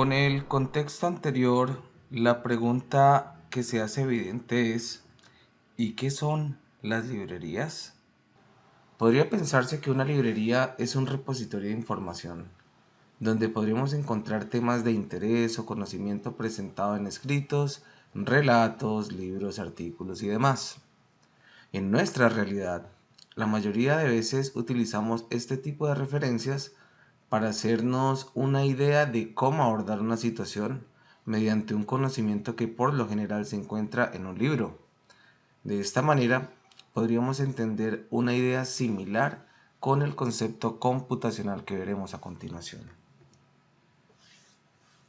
Con el contexto anterior, la pregunta que se hace evidente es: ¿y qué son las librerías? Podría pensarse que una librería es un repositorio de información, donde podríamos encontrar temas de interés o conocimiento presentado en escritos, relatos, libros, artículos y demás. En nuestra realidad, la mayoría de veces utilizamos este tipo de referencias para hacernos una idea de cómo abordar una situación mediante un conocimiento que por lo general se encuentra en un libro. De esta manera, podríamos entender una idea similar con el concepto computacional que veremos a continuación.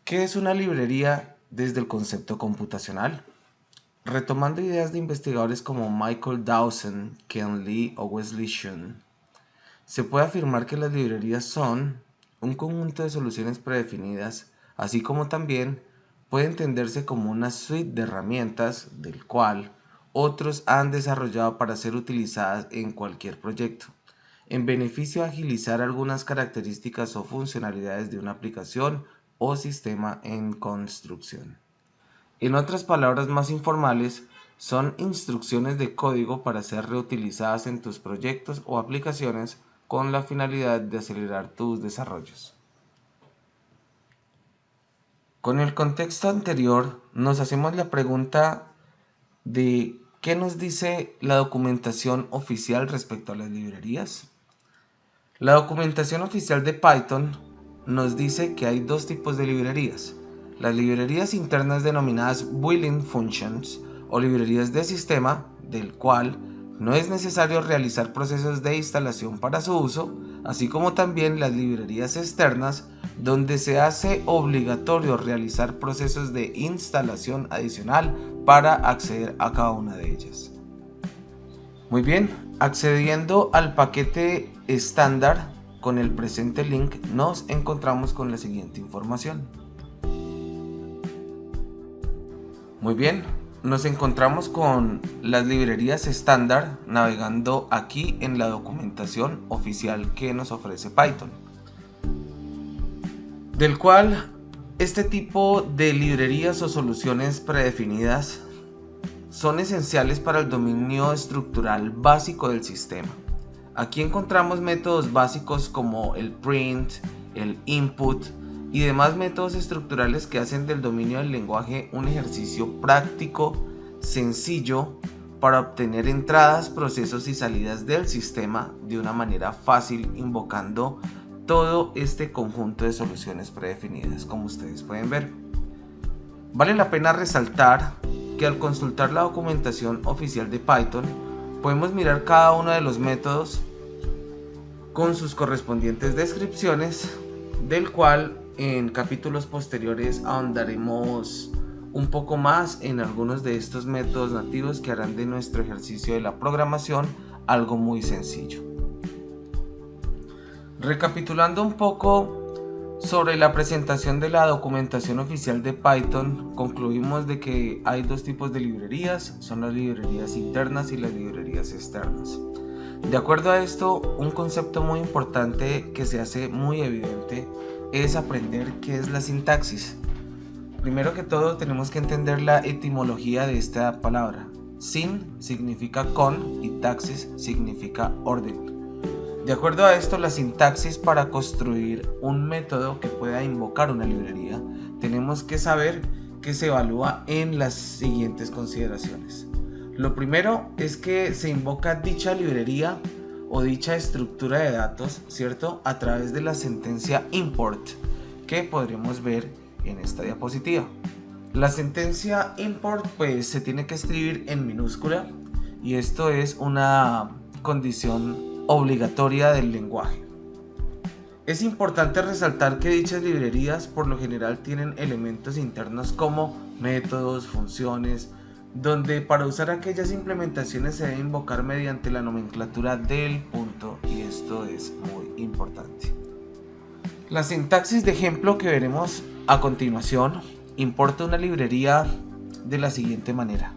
¿Qué es una librería desde el concepto computacional? Retomando ideas de investigadores como Michael Dawson, Ken Lee o Wesley Shun, se puede afirmar que las librerías son un conjunto de soluciones predefinidas, así como también puede entenderse como una suite de herramientas del cual otros han desarrollado para ser utilizadas en cualquier proyecto, en beneficio de agilizar algunas características o funcionalidades de una aplicación o sistema en construcción. En otras palabras más informales, son instrucciones de código para ser reutilizadas en tus proyectos o aplicaciones con la finalidad de acelerar tus desarrollos. Con el contexto anterior, nos hacemos la pregunta de ¿qué nos dice la documentación oficial respecto a las librerías? La documentación oficial de Python nos dice que hay dos tipos de librerías: las librerías internas denominadas built-in functions o librerías de sistema, del cual no es necesario realizar procesos de instalación para su uso, así como también las librerías externas, donde se hace obligatorio realizar procesos de instalación adicional para acceder a cada una de ellas. Muy bien, accediendo al paquete estándar con el presente link, nos encontramos con la siguiente información. Muy bien, nos encontramos con las librerías estándar navegando aquí en la documentación oficial que nos ofrece Python, del cual este tipo de librerías o soluciones predefinidas son esenciales para el dominio estructural básico del sistema. Aquí encontramos métodos básicos como el print, el input y demás métodos estructurales que hacen del dominio del lenguaje un ejercicio práctico, sencillo, para obtener entradas, procesos y salidas del sistema de una manera fácil, invocando todo este conjunto de soluciones predefinidas, como ustedes pueden ver. Vale la pena resaltar que al consultar la documentación oficial de Python, podemos mirar cada uno de los métodos con sus correspondientes descripciones, del cual en capítulos posteriores ahondaremos un poco más en algunos de estos métodos nativos que harán de nuestro ejercicio de la programación algo muy sencillo. Recapitulando un poco sobre la presentación de la documentación oficial de Python, concluimos de que hay dos tipos de librerías: son las librerías internas y las librerías externas. De acuerdo a esto, un concepto muy importante que se hace muy evidente es aprender qué es la sintaxis. Primero que todo, tenemos que entender la etimología de esta palabra. Sin significa con y taxis significa orden. De acuerdo a esto, la sintaxis para construir un método que pueda invocar una librería, tenemos que saber que se evalúa en las siguientes consideraciones. Lo primero es que se invoca dicha librería o dicha estructura de datos, ¿cierto?, a través de la sentencia import, que podremos ver en esta diapositiva. La sentencia import pues se tiene que escribir en minúscula, y esto es una condición obligatoria del lenguaje. Es importante resaltar que dichas librerías por lo general tienen elementos internos como métodos, funciones, donde para usar aquellas implementaciones se debe invocar mediante la nomenclatura del punto, y esto es muy importante. La sintaxis de ejemplo que veremos a continuación importa una librería de la siguiente manera.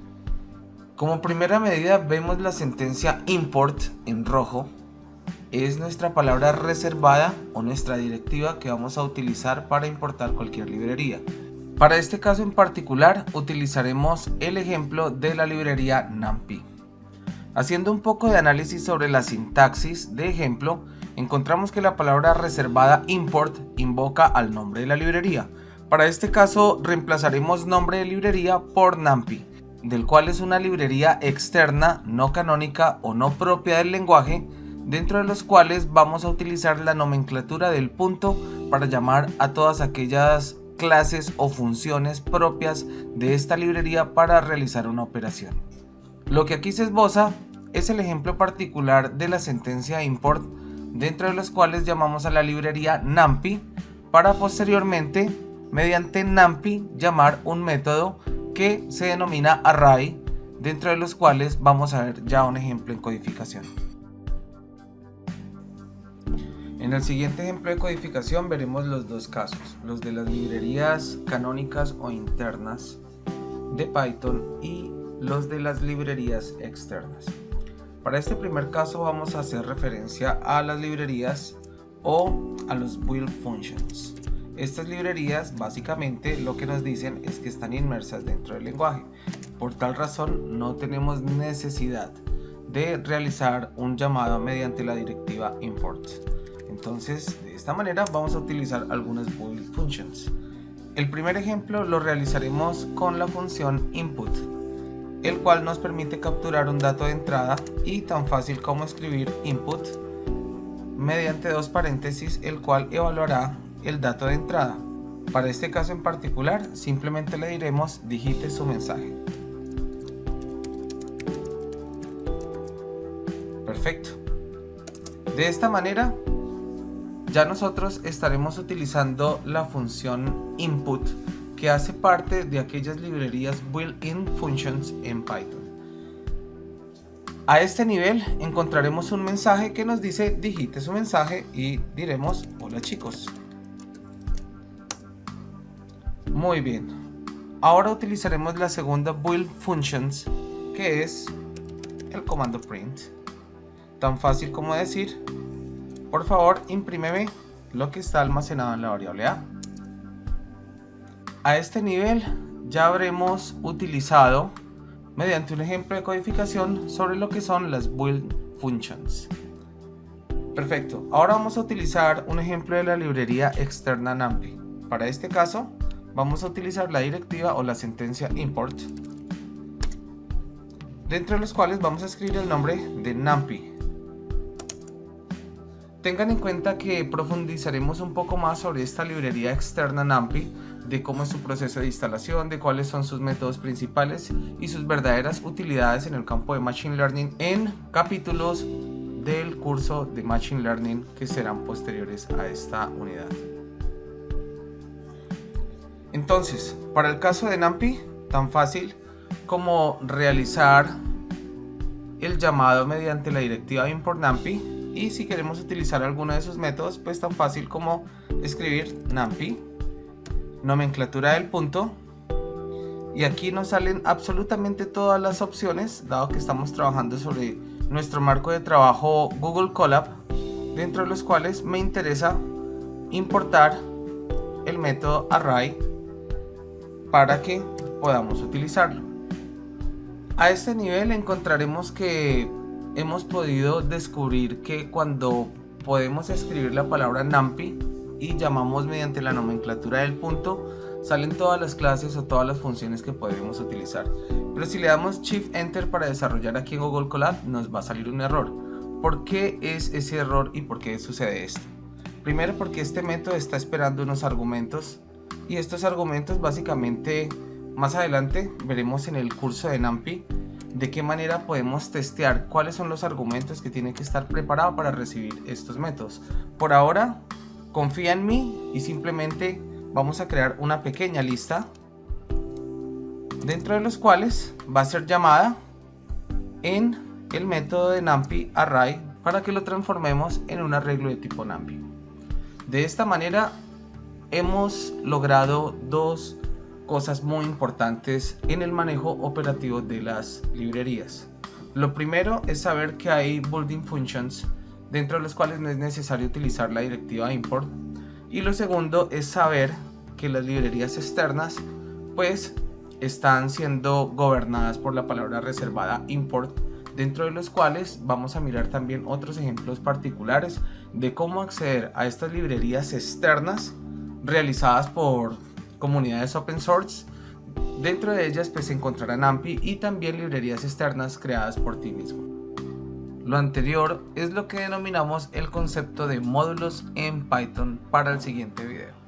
Como primera medida vemos la sentencia import en rojo, es nuestra palabra reservada o nuestra directiva que vamos a utilizar para importar cualquier librería. Para este caso en particular utilizaremos el ejemplo de la librería NumPy. Haciendo un poco de análisis sobre la sintaxis de ejemplo, encontramos que la palabra reservada import invoca al nombre de la librería. Para este caso reemplazaremos nombre de librería por NumPy, del cual es una librería externa, no canónica o no propia del lenguaje, dentro de los cuales vamos a utilizar la nomenclatura del punto para llamar a todas aquellas clases o funciones propias de esta librería para realizar una operación. Lo que aquí se esboza es el ejemplo particular de la sentencia import, dentro de los cuales llamamos a la librería NumPy para posteriormente, mediante NumPy, llamar un método que se denomina array, dentro de los cuales vamos a ver ya un ejemplo en codificación. En el siguiente ejemplo de codificación veremos los dos casos, los de las librerías canónicas o internas de Python y los de las librerías externas. Para este primer caso vamos a hacer referencia a las librerías o a los build functions. Estas librerías básicamente lo que nos dicen es que están inmersas dentro del lenguaje. Por tal razón no tenemos necesidad de realizar un llamado mediante la directiva import. Entonces, de esta manera vamos a utilizar algunas build functions. El primer ejemplo lo realizaremos con la función input, el cual nos permite capturar un dato de entrada y tan fácil como escribir input mediante dos paréntesis, el cual evaluará el dato de entrada. Para este caso en particular, simplemente le diremos digite su mensaje. Perfecto. De esta manera ya nosotros estaremos utilizando la función input, que hace parte de aquellas librerías built-in functions en Python. A este nivel encontraremos un mensaje que nos dice digite su mensaje y diremos hola chicos. Muy bien. Ahora utilizaremos la segunda build functions, que es el comando print. Tan fácil como decir por favor imprímeme lo que está almacenado en la variable A. A este nivel ya habremos utilizado mediante un ejemplo de codificación sobre lo que son las build functions. Perfecto, ahora vamos a utilizar un ejemplo de la librería externa NumPy. Para este caso vamos a utilizar la directiva o la sentencia import, dentro de los cuales vamos a escribir el nombre de NumPy. Tengan en cuenta que profundizaremos un poco más sobre esta librería externa NumPy, de cómo es su proceso de instalación, de cuáles son sus métodos principales y sus verdaderas utilidades en el campo de Machine Learning en capítulos del curso de Machine Learning que serán posteriores a esta unidad. Entonces, para el caso de NumPy, tan fácil como realizar el llamado mediante la directiva import NumPy. Y si queremos utilizar alguno de esos métodos, pues tan fácil como escribir NumPy, nomenclatura del punto, y aquí nos salen absolutamente todas las opciones, dado que estamos trabajando sobre nuestro marco de trabajo Google Colab, dentro de los cuales me interesa importar el método array para que podamos utilizarlo. A este nivel encontraremos que hemos podido descubrir que cuando podemos escribir la palabra NumPy y llamamos mediante la nomenclatura del punto, salen todas las clases o todas las funciones que podemos utilizar. Pero si le damos Shift Enter para desarrollar aquí en Google Colab, nos va a salir un error. ¿Por qué es ese error y por qué sucede esto? Primero, porque este método está esperando unos argumentos, y estos argumentos básicamente más adelante veremos en el curso de NumPy de qué manera podemos testear cuáles son los argumentos que tiene que estar preparado para recibir estos métodos. Por ahora, confía en mí y simplemente vamos a crear una pequeña lista, dentro de los cuales va a ser llamada en el método de NumPy array para que lo transformemos en un arreglo de tipo NumPy. De esta manera hemos logrado dos cosas muy importantes en el manejo operativo de las librerías. Lo primero es saber que hay built-in functions dentro de los cuales no es necesario utilizar la directiva import. Y lo segundo es saber que las librerías externas pues están siendo gobernadas por la palabra reservada import, dentro de los cuales vamos a mirar también otros ejemplos particulares de cómo acceder a estas librerías externas realizadas por comunidades open source. Dentro de ellas pues se encontrarán AMPI y también librerías externas creadas por ti mismo. Lo anterior es lo que denominamos el concepto de módulos en Python para el siguiente video.